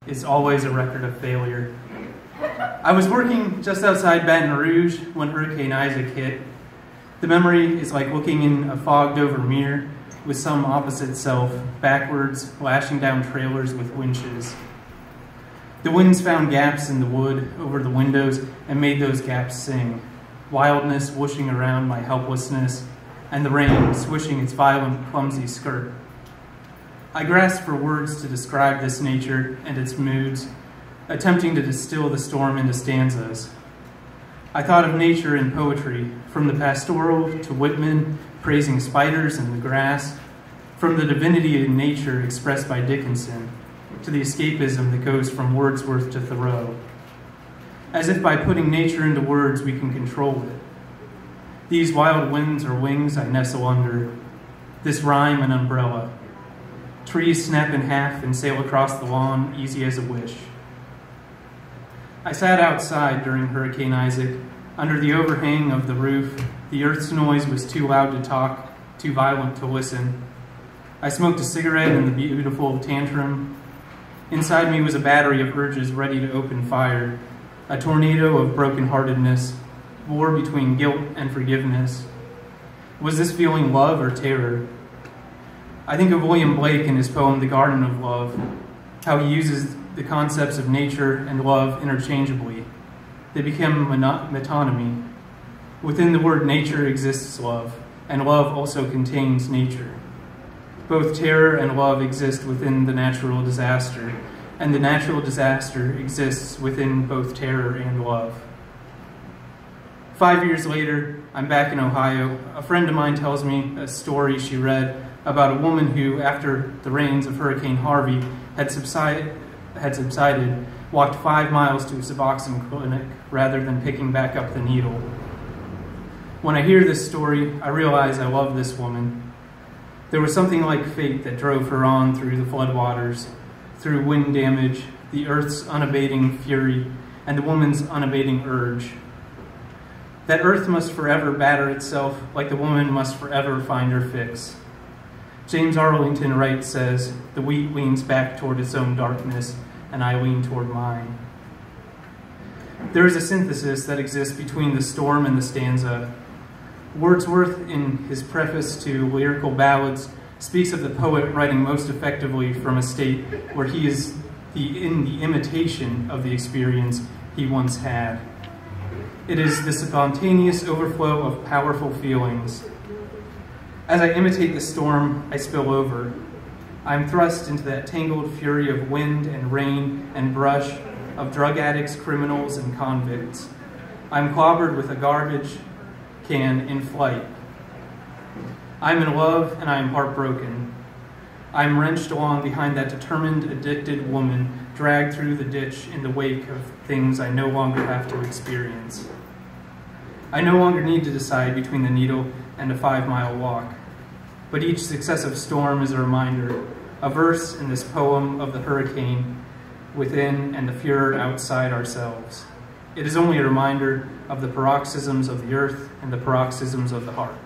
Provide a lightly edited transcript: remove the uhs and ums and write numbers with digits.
is always a record of failure. I was working just outside Baton Rouge when Hurricane Isaac hit. The memory is like looking in a fogged-over mirror with some opposite self, backwards, lashing down trailers with winches. The winds found gaps in the wood over the windows and made those gaps sing, wildness whooshing around my helplessness, and the rain swishing its violent, clumsy skirt. I grasped for words to describe this nature and its moods, attempting to distill the storm into stanzas. I thought of nature in poetry, from the pastoral to Whitman, praising spiders and the grass, from the divinity in nature expressed by Dickinson, to the escapism that goes from Wordsworth to Thoreau. As if by putting nature into words we can control it. These wild winds are wings I nestle under, this rhyme an umbrella. Trees snap in half and sail across the lawn, easy as a wish. I sat outside during Hurricane Isaac. Under the overhang of the roof, the earth's noise was too loud to talk, too violent to listen. I smoked a cigarette in the beautiful tantrum. Inside me was a battery of urges ready to open fire, a tornado of brokenheartedness, war between guilt and forgiveness. Was this feeling love or terror? I think of William Blake in his poem, The Garden of Love, how he uses the concepts of nature and love interchangeably. They become metonymy. Within the word nature exists love, and love also contains nature. Both terror and love exist within the natural disaster, and the natural disaster exists within both terror and love. 5 years later, I'm back in Ohio. A friend of mine tells me a story she read about a woman who, after the rains of Hurricane Harvey had subsided, walked 5 miles to a Suboxone clinic rather than picking back up the needle. When I hear this story, I realize I love this woman. There was something like fate that drove her on through the floodwaters, through wind damage, the earth's unabating fury, and the woman's unabating urge. That earth must forever batter itself like the woman must forever find her fix. James Arlington Wright says, "The wheat leans back toward its own darkness, and I lean toward mine." There is a synthesis that exists between the storm and the stanza. Wordsworth, in his preface to Lyrical Ballads, speaks of the poet writing most effectively from a state where he is in the imitation of the experience he once had. It is the spontaneous overflow of powerful feelings. As I imitate the storm, I spill over. I am thrust into that tangled fury of wind and rain and brush, of drug addicts, criminals, and convicts. I am clobbered with a garbage can in flight. I am in love and I am heartbroken. I am wrenched along behind that determined, addicted woman, dragged through the ditch in the wake of things I no longer have to experience. I no longer need to decide between the needle and a 5-mile walk. But each successive storm is a reminder, a verse in this poem of the hurricane within and the furor outside ourselves. It is only a reminder of the paroxysms of the earth and the paroxysms of the heart.